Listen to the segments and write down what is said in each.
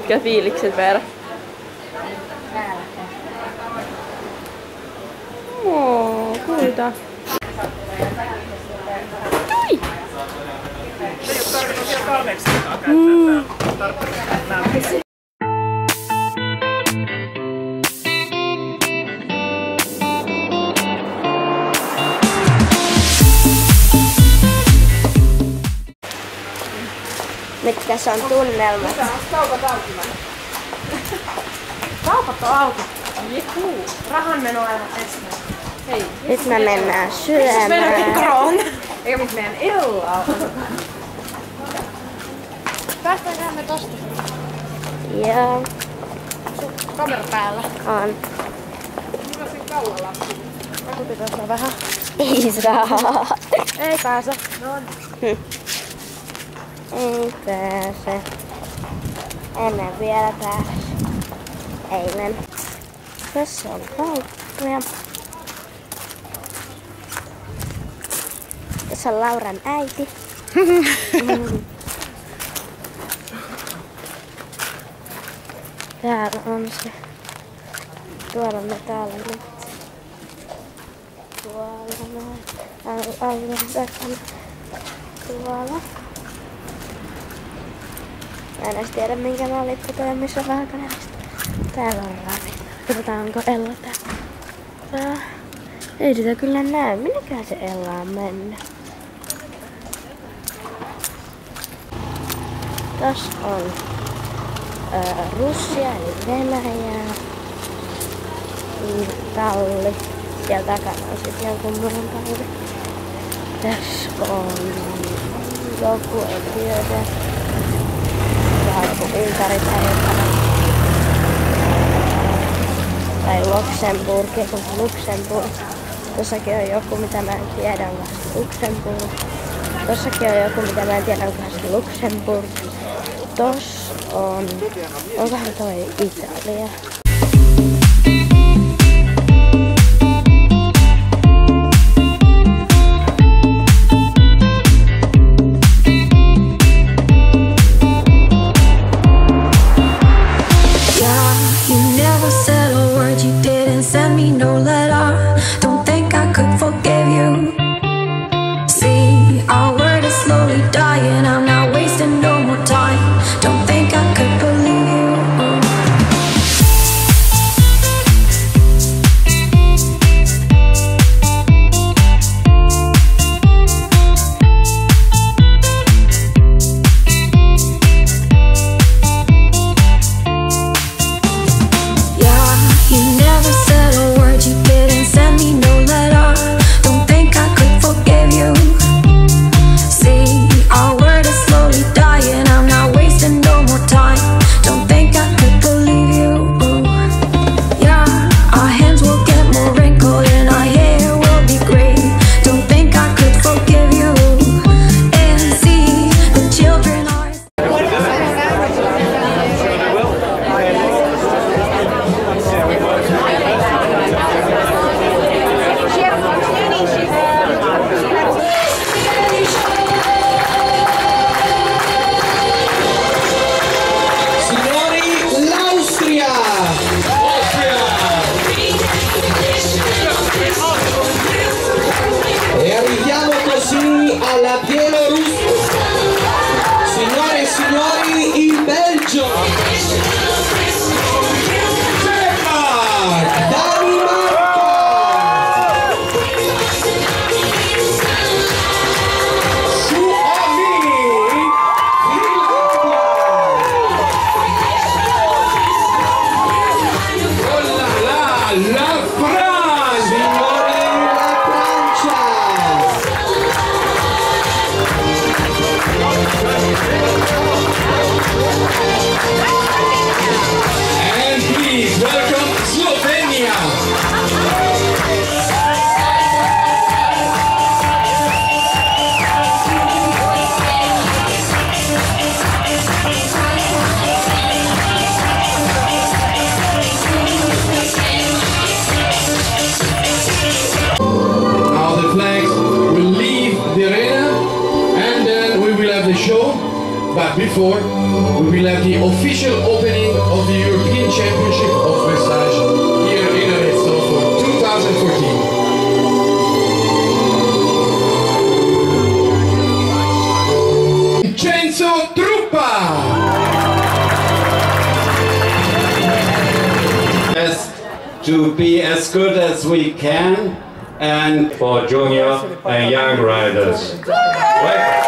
Mitkä fiilikset, Veera? Kuita. Tui! Mitkä on tunnelmat? Kaupat on auki. Rahanmeno aivan esille. Hei. Nyt me mennään syömään. Eikä nyt meidän illaa. Päästäänkö me tosta? Joo. Kamera päällä. On. Mikä sen kaulalla? Joku pitäis olla vähän. Ei saa. Ei pääse. No Ei pääse. Ennen vielä pääse. Eilen. Tässä on kauppoja. Tässä on Lauran äiti. Täällä on se. Tuolla me täällä nyt. Tuolla noin. Aivan takana. Tuolla. Mä en edes tiedä minkä mä lippu toi missä Valkanevista. Täällä on ravinto. Katsotaan onko Ella täällä. Ei sitä kyllä näy. Minnekään se Ella on mennyt? Tässä on Russia eli Venäjä. Talli. Siellä takana on sitten jonkun muun talli. Tässä on joku, en tiedä. Vähän joku Unkari-päivänä. Tai Luxemburg, joku Luxemburg. Tossakin on joku, mitä mä en tiedä, onko se Luxemburg. Tossakin on joku, mitä mä en tiedä, onko se Luxemburg. Tossa on... Onkohan toi Italia? before, we will have the official opening of the European Championship of Dressage here in Arezzo for 2014. Vincenzo Truppa! To be as good as we can, and for junior and young riders. Right.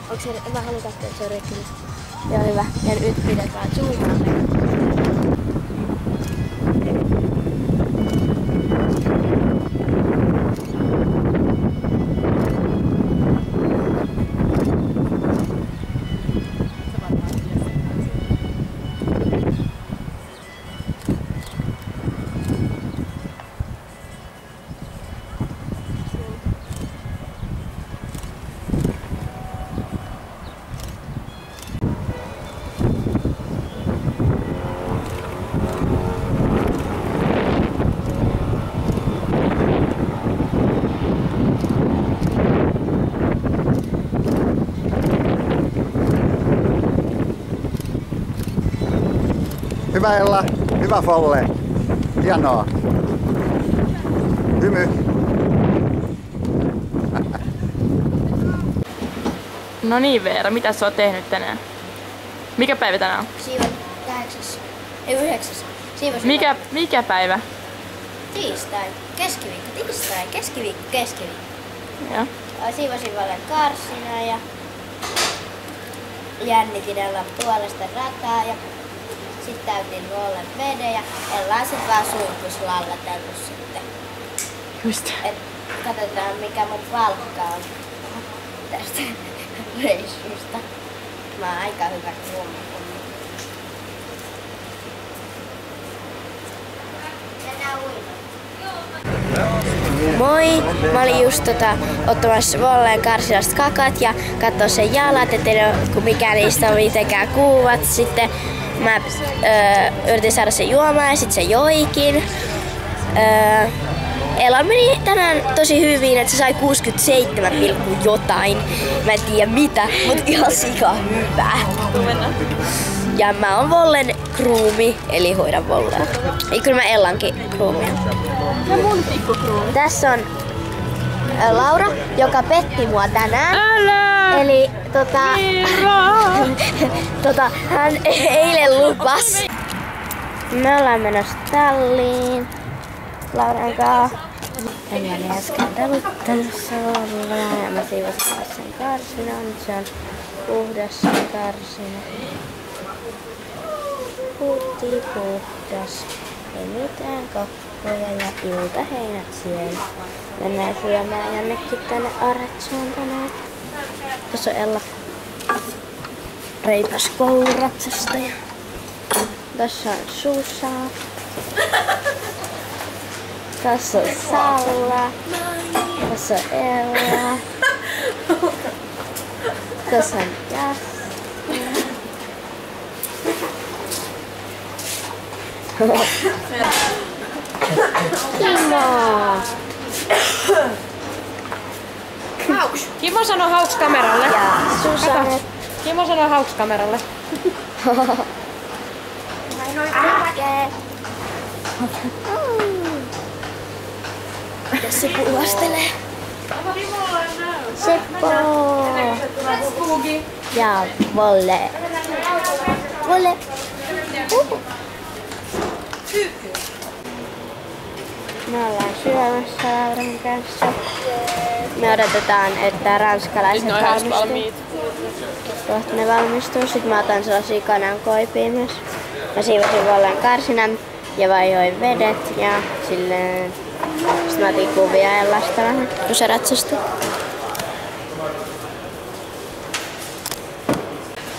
Onko se, mä haluan katsoa, että se on rikkinut. Joo, hyvä. Ja nyt pidetään zoomaa. Hyvä Ella, hyvä Folle. Hienoa. Hymy. No niin Veera, mitä sä oot tehnyt tänään? Mikä päivä tänään on? Siivan 8. Ei 9. Mikä päivä? Tiistai. Keskiviikko. Tiistai. Keskiviikko. Joo. Siivosin vallan karsina ja jännitin Ellan puolesta rataa ja sitten täytin rollen veden ja Ella on sit vaan suihkuslallatellut sitten. Just. Et katsotaan mikä mun palkka on tästä reissusta. Mä oon aika hyvä kuuma. Moi! Mä olin just ottamassa Volleen karsinasta kakat ja katsoa sen jalat, ettei mikään niistä ole mitenkään kuuvat. Sitten mä yritin saada sen juomaan ja sitten se joikin. Ella meni tänään tosi hyvin, että se sai 67, jotain. Mä en tiedä mitä, mutta ihan sika hyvää. Ja mä oon Vollen groomie, eli hoidan Vollea. Ja kyllä mä Ellankin groomia. Ja mun pikku groomie. Tässä on Laura, joka petti mua tänään. Älä! Eli hän eilen lupas. Me ollaan menossa talliin Lauran kanssa. Eli oli äsken taluttelussa Vollea ja mä siivosin sen karsinan. Se on puhdas karsina. Puhdas. Ei mitään kokkoja ja iltaheinät siellä. Mennään syömään jonnekin tänne Arezzoon tänään. Tässä on Ella reipas kouluratsastaja. Tossa on Susa. Tossa on Salla. Tossa on Ella. Tossa on Justin. Kimo. Kimo sanoo hauks kameralle. Ja Susanne. Kimo sanoo hauks kameralle. Mitäs se puuhastelee? Seppo! Ja Volle. Volle! Me ollaan syömässä Lauran kanssa. Me odotetaan, että ranskalaiset valmistuu. Kohta ne valmistuu. Sitten mä otan sellaisia kanankoipia myös. Mä siivosin Vollen karsinan ja vaihoin vedet ja silleen. Sitten mä otin kuvia Ellasta vähän, kun se ratsastui.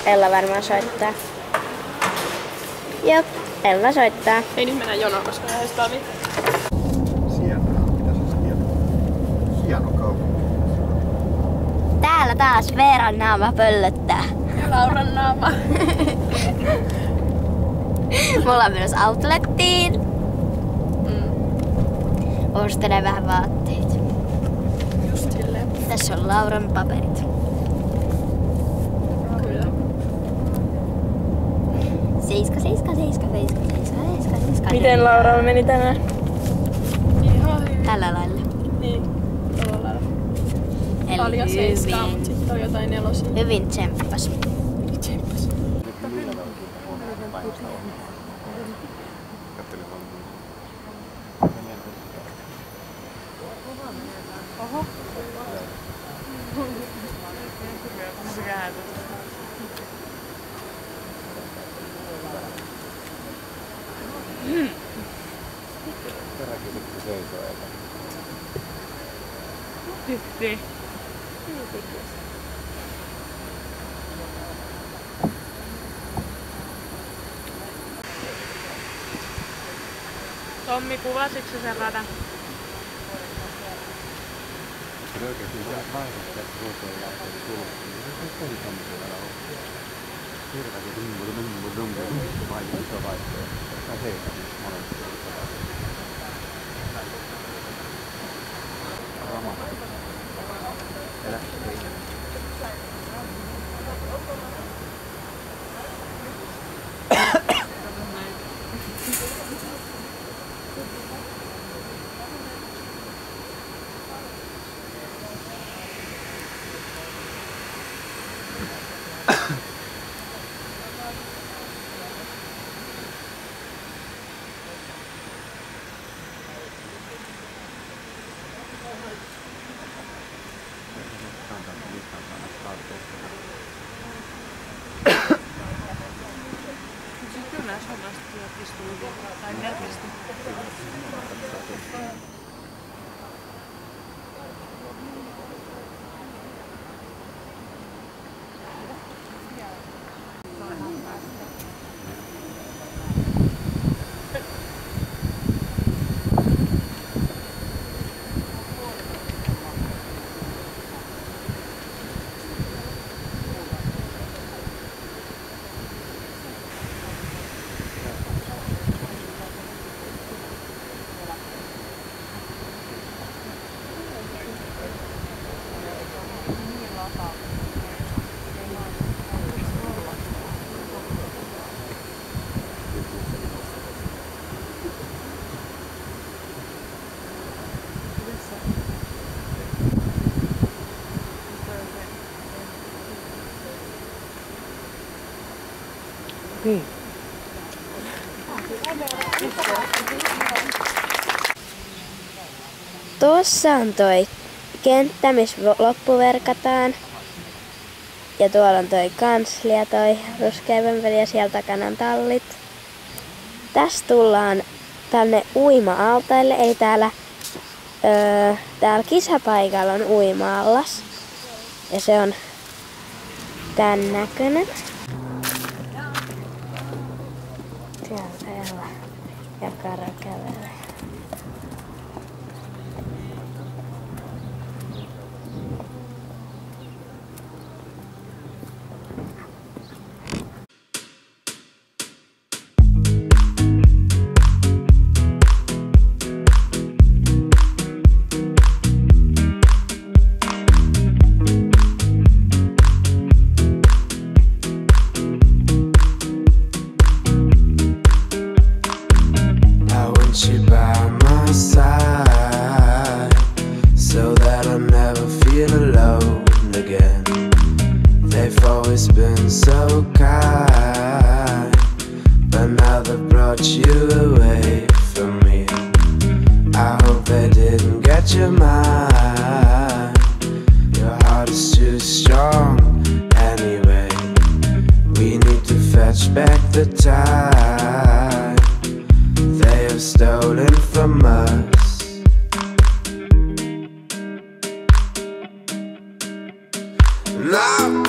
Ella varmaan soittaa. Jop, Ella soittaa. Ei nyt mennä jonoon, koska ei sitä mitään. Täällä taas Veeran naama pöllöttää. Ja Lauran naama. Mulla on myös outlettiin. Ostelen vähän vaatteita. Just silleen. Tässä on Lauran paperit. Kyllä. 7. Miten Lauralla meni tänään? Ihan hyvin. Tällä lailla. Niin. Tuolla lailla. Eli Paljon seiskaa, hyvin. mutta sitten on jotain nelosia. Hyvin tsemppas. Tsemppas. Hytti. Tommi, kuvasitko sen radan? Kyllä suomalaiset työt istuu tai melkein. Tuossa on toi kenttä, missä loppuverkataan. Ja tuolla on toi kanslia, toi ruskeavempeli ja siellä takana on tallit. Tässä tullaan tänne uima-altaille, eli täällä kisapaikalla on uima-allas. Ja se on tän näköinen. ja Kara kävelee. You by my side, so that I never feel alone again. They've always been so kind, but now they've brought you away from me. I hope they didn't get your mind. Your heart is too strong anyway. We need to fetch back the time they have stolen from us. And I